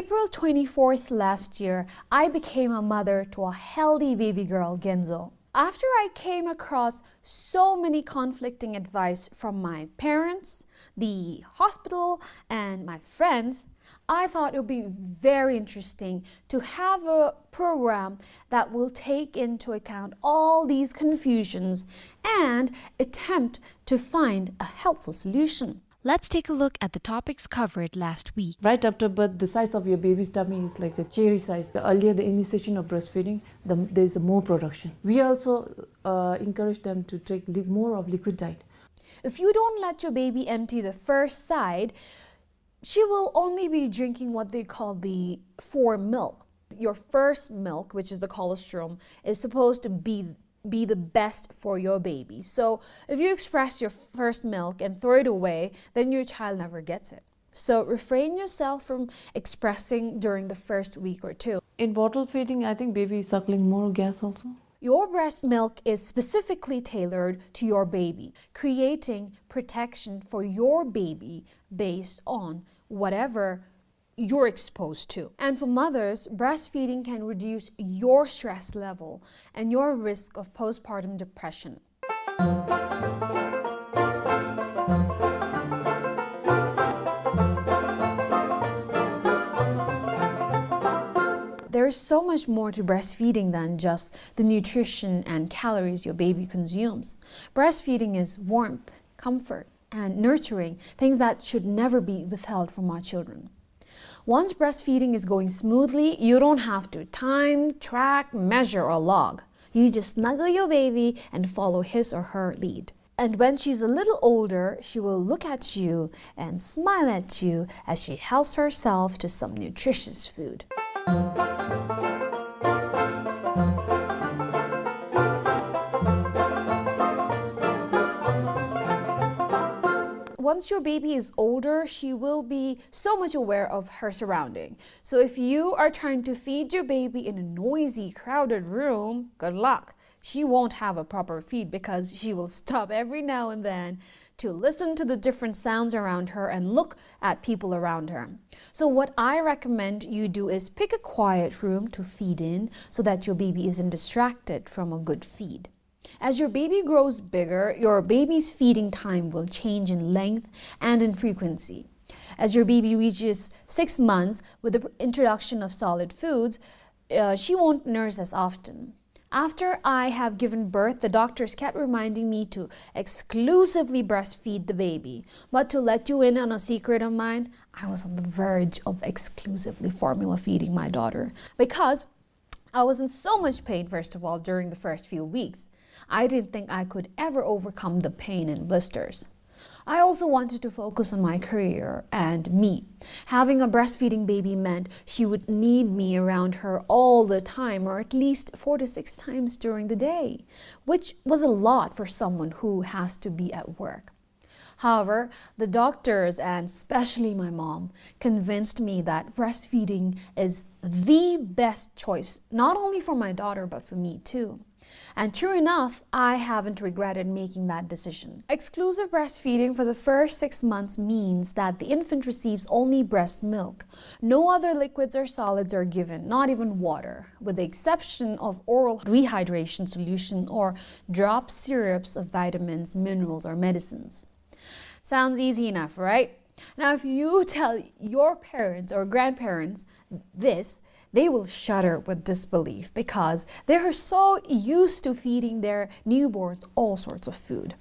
April 24th last year, I became a mother to a healthy baby girl, Genzo. After I came across so many conflicting advice from my parents, the hospital, and my friends, I thought it would be very interesting to have a program that will take into account all these confusions and attempt to find a helpful solution. Let's take a look at the topics covered last week. Right after birth, the size of your baby's tummy is like a cherry size. The earlier the initiation of breastfeeding, there is more production. We also encourage them to take more of liquid diet. If you don't let your baby empty the first side, she will only be drinking what they call the milk. Your first milk, which is the colostrum, is supposed to be the best for your baby. So if you express your first milk and throw it away, then your child never gets it. So refrain yourself from expressing during the first week or two. In bottle feeding, I think baby is suckling more gas also. Your breast milk is specifically tailored to your baby, creating protection for your baby based on whatever you're exposed to. And for mothers, breastfeeding can reduce your stress level and your risk of postpartum depression. There is so much more to breastfeeding than just the nutrition and calories your baby consumes. Breastfeeding is warmth, comfort, and nurturing, things that should never be withheld from our children. Once breastfeeding is going smoothly, you don't have to time, track, measure, or log. You just snuggle your baby and follow his or her lead. And when she's a little older, she will look at you and smile at you as she helps herself to some nutritious food. Once your baby is older, she will be so much aware of her surrounding. So if you are trying to feed your baby in a noisy, crowded room, good luck. She won't have a proper feed because she will stop every now and then to listen to the different sounds around her and look at people around her. So what I recommend you do is pick a quiet room to feed in so that your baby isn't distracted from a good feed. As your baby grows bigger, your baby's feeding time will change in length and in frequency. As your baby reaches 6 months, with the introduction of solid foods, she won't nurse as often. After I have given birth, the doctors kept reminding me to exclusively breastfeed the baby. But to let you in on a secret of mine, I was on the verge of exclusively formula feeding my daughter because I was in so much pain, first of all, during the first few weeks. I didn't think I could ever overcome the pain and blisters. I also wanted to focus on my career and me. Having a breastfeeding baby meant she would need me around her all the time, or at least 4 to 6 times during the day, which was a lot for someone who has to be at work. However, the doctors, and especially my mom, convinced me that breastfeeding is the best choice, not only for my daughter, but for me too. And true enough, I haven't regretted making that decision. Exclusive breastfeeding for the first 6 months means that the infant receives only breast milk. No other liquids or solids are given, not even water, with the exception of oral rehydration solution or drop syrups of vitamins, minerals, or medicines. Sounds easy enough, right? Now, if you tell your parents or grandparents this, they will shudder with disbelief because they are so used to feeding their newborns all sorts of food.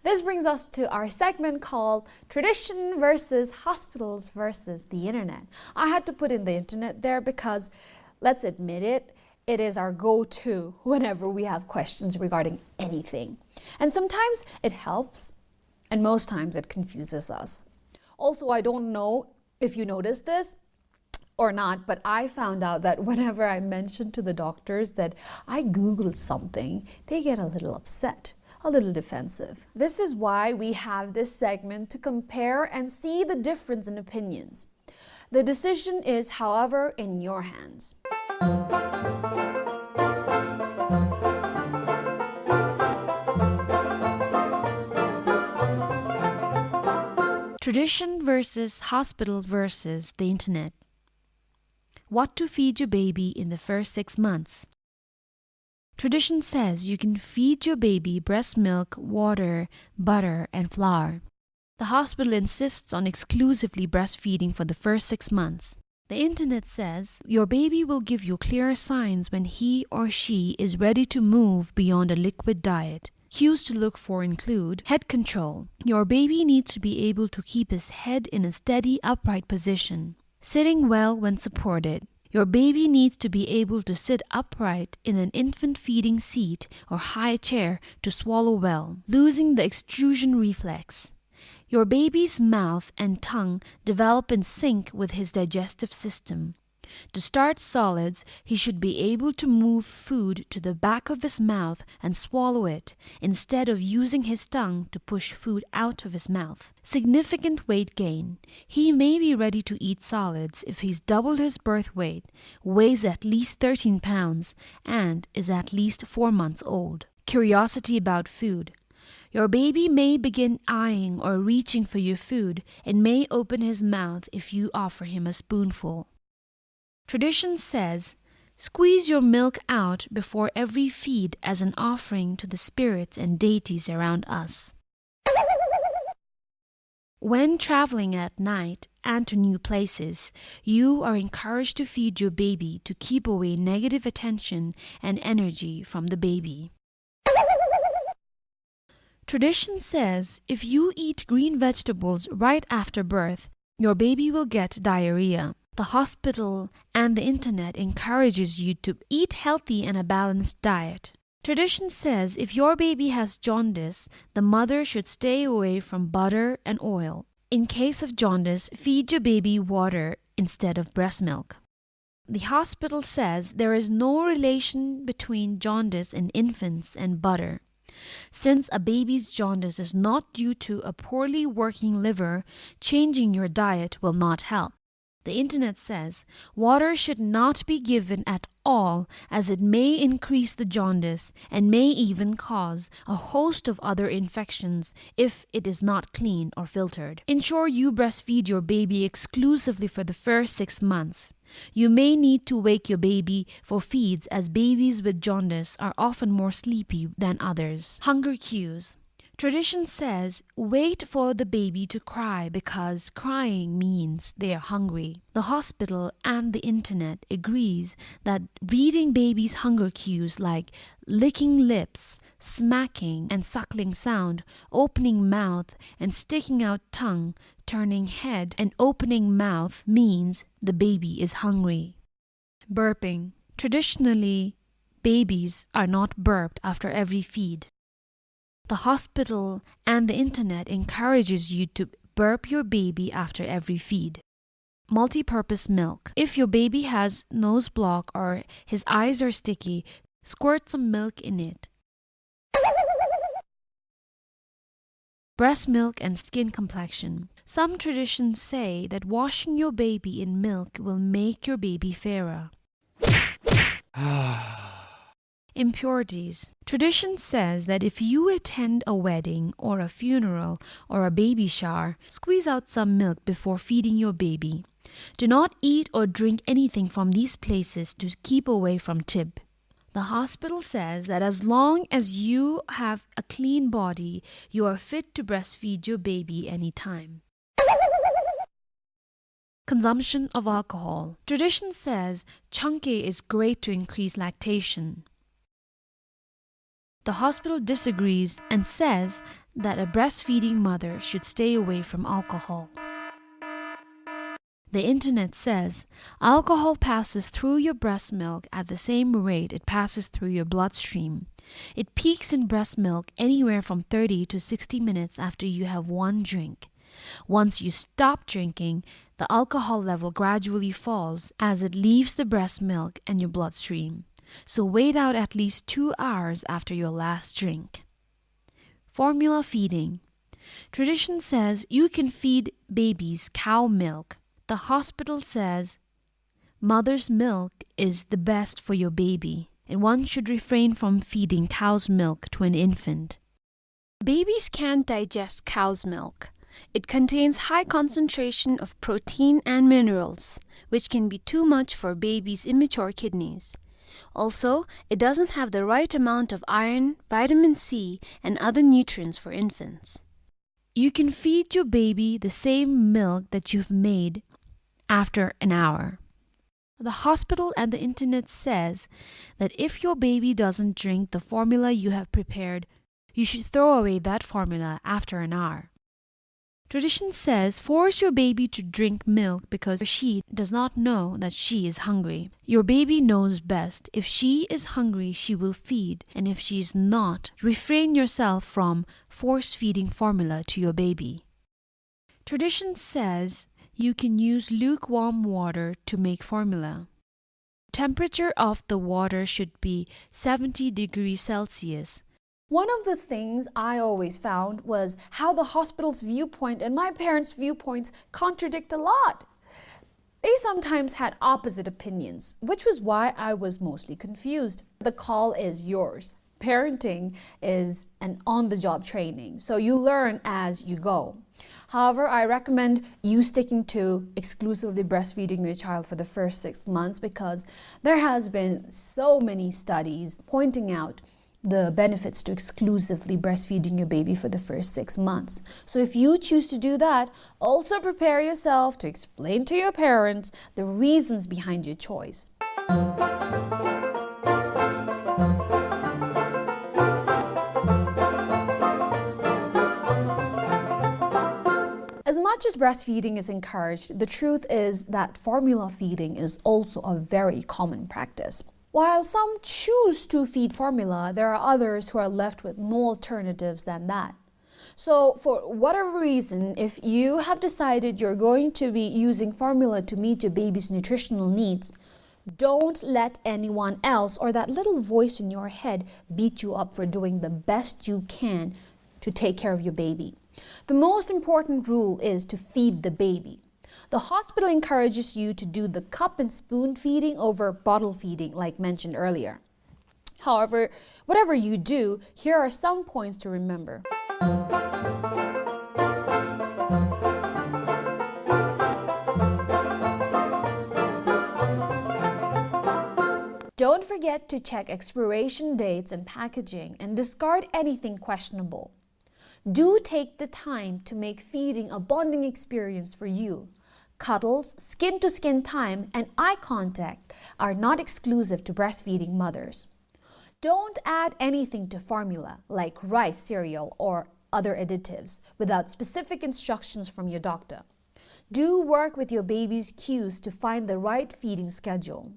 This brings us to our segment called Tradition versus Hospitals versus the Internet. I had to put in the internet there because, let's admit it, it is our go-to whenever we have questions regarding anything. And sometimes it helps, and most times it confuses us. Also, I don't know if you noticed this or not, but I found out that whenever I mention to the doctors that I Googled something, they get a little upset, a little defensive. This is why we have this segment to compare and see the difference in opinions. The decision is, however, in your hands. Tradition versus hospital versus the internet. What to feed your baby in the first 6 months. Tradition says you can feed your baby breast milk, water, butter, and flour. The hospital insists on exclusively breastfeeding for the first 6 months. The internet says your baby will give you clear signs when he or she is ready to move beyond a liquid diet. Cues to look for include head control. Your baby needs to be able to keep his head in a steady, upright position. Sitting well when supported. Your baby needs to be able to sit upright in an infant feeding seat or high chair to swallow well. Losing the extrusion reflex. Your baby's mouth and tongue develop in sync with his digestive system. To start solids, he should be able to move food to the back of his mouth and swallow it, instead of using his tongue to push food out of his mouth. Significant weight gain. He may be ready to eat solids if he's doubled his birth weight, weighs at least 13 pounds, and is at least 4 months old. Curiosity about food. Your baby may begin eyeing or reaching for your food and may open his mouth if you offer him a spoonful. Tradition says, squeeze your milk out before every feed as an offering to the spirits and deities around us. When traveling at night and to new places, you are encouraged to feed your baby to keep away negative attention and energy from the baby. Tradition says if you eat green vegetables right after birth, your baby will get diarrhea. The hospital and the internet encourages you to eat healthy and a balanced diet. Tradition says if your baby has jaundice, the mother should stay away from butter and oil. In case of jaundice, feed your baby water instead of breast milk. The hospital says there is no relation between jaundice in infants and butter. Since a baby's jaundice is not due to a poorly working liver, changing your diet will not help. The internet says water should not be given at all as it may increase the jaundice and may even cause a host of other infections if it is not clean or filtered. Ensure you breastfeed your baby exclusively for the first 6 months. You may need to wake your baby for feeds as babies with jaundice are often more sleepy than others. Hunger cues. Tradition says wait for the baby to cry because crying means they are hungry. The hospital and the internet agrees that reading babies' hunger cues like licking lips, smacking and suckling sound, opening mouth and sticking out tongue, turning head and opening mouth means the baby is hungry. Burping. Traditionally, babies are not burped after every feed. The hospital and the internet encourages you to burp your baby after every feed. Multipurpose milk. If your baby has nose block or his eyes are sticky, squirt some milk in it. Breast milk and skin complexion. Some traditions say that washing your baby in milk will make your baby fairer. Impurities. Tradition says that if you attend a wedding or a funeral or a baby shower, squeeze out some milk before feeding your baby. Do not eat or drink anything from these places to keep away from DRIB. The hospital says that as long as you have a clean body, you are fit to breastfeed your baby anytime. Consumption of alcohol. Tradition says chunky is great to increase lactation. The hospital disagrees and says that a breastfeeding mother should stay away from alcohol. The internet says alcohol passes through your breast milk at the same rate it passes through your bloodstream. It peaks in breast milk anywhere from 30 to 60 minutes after you have one drink. Once you stop drinking, the alcohol level gradually falls as it leaves the breast milk and your bloodstream. So wait out at least 2 hours after your last drink. Formula feeding. Tradition says you can feed babies cow milk. The hospital says mother's milk is the best for your baby, and one should refrain from feeding cow's milk to an infant. Babies can't digest cow's milk. It contains high concentration of protein and minerals, which can be too much for babies' immature kidneys. Also, it doesn't have the right amount of iron, vitamin C, and other nutrients for infants. You can feed your baby the same milk that you've made after an hour. The hospital and the internet says that if your baby doesn't drink the formula you have prepared, you should throw away that formula after an hour. Tradition says force your baby to drink milk because she does not know that she is hungry. Your baby knows best. If she is hungry, she will feed, and if she is not, refrain yourself from force-feeding formula to your baby. Tradition says you can use lukewarm water to make formula. Temperature of the water should be 70 degrees Celsius. One of the things I always found was how the hospital's viewpoint and my parents' viewpoints contradict a lot. They sometimes had opposite opinions, which was why I was mostly confused. The call is yours. Parenting is an on-the-job training, so you learn as you go. However, I recommend you sticking to exclusively breastfeeding your child for the first 6 months because there has been so many studies pointing out the benefits to exclusively breastfeeding your baby for the first 6 months. So if you choose to do that, also prepare yourself to explain to your parents the reasons behind your choice. As much as breastfeeding is encouraged, the truth is that formula feeding is also a very common practice. While some choose to feed formula, there are others who are left with no alternatives than that. So for whatever reason, if you have decided you're going to be using formula to meet your baby's nutritional needs, don't let anyone else or that little voice in your head beat you up for doing the best you can to take care of your baby. The most important rule is to feed the baby. The hospital encourages you to do the cup and spoon feeding over bottle feeding, like mentioned earlier. However, whatever you do, here are some points to remember. Don't forget to check expiration dates and packaging and discard anything questionable. Do take the time to make feeding a bonding experience for you. Cuddles, skin-to-skin time, and eye contact are not exclusive to breastfeeding mothers. Don't add anything to formula, like rice, cereal, or other additives, without specific instructions from your doctor. Do work with your baby's cues to find the right feeding schedule.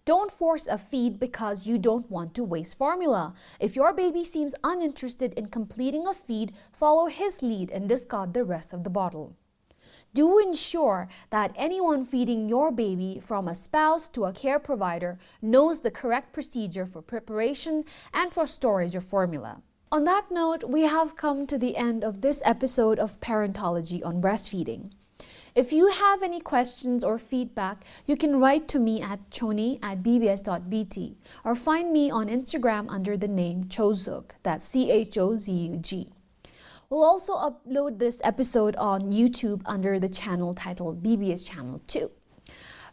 Don't force a feed because you don't want to waste formula. If your baby seems uninterested in completing a feed, follow his lead and discard the rest of the bottle. Do ensure that anyone feeding your baby, from a spouse to a care provider, knows the correct procedure for preparation and for storage of formula. On that note, we have come to the end of this episode of Parentology on breastfeeding. If you have any questions or feedback, you can write to me at choni@bbs.bt or find me on Instagram under the name Chozug, that's CHOZUG. We'll also upload this episode on YouTube under the channel titled BBS Channel 2.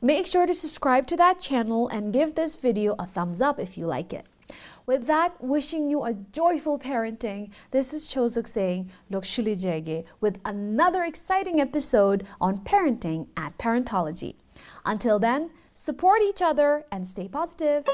Make sure to subscribe to that channel and give this video a thumbs up if you like it. With that, wishing you a joyful parenting, this is Chozuk saying Lokshuli Jege with another exciting episode on parenting at Parentology. Until then, support each other and stay positive.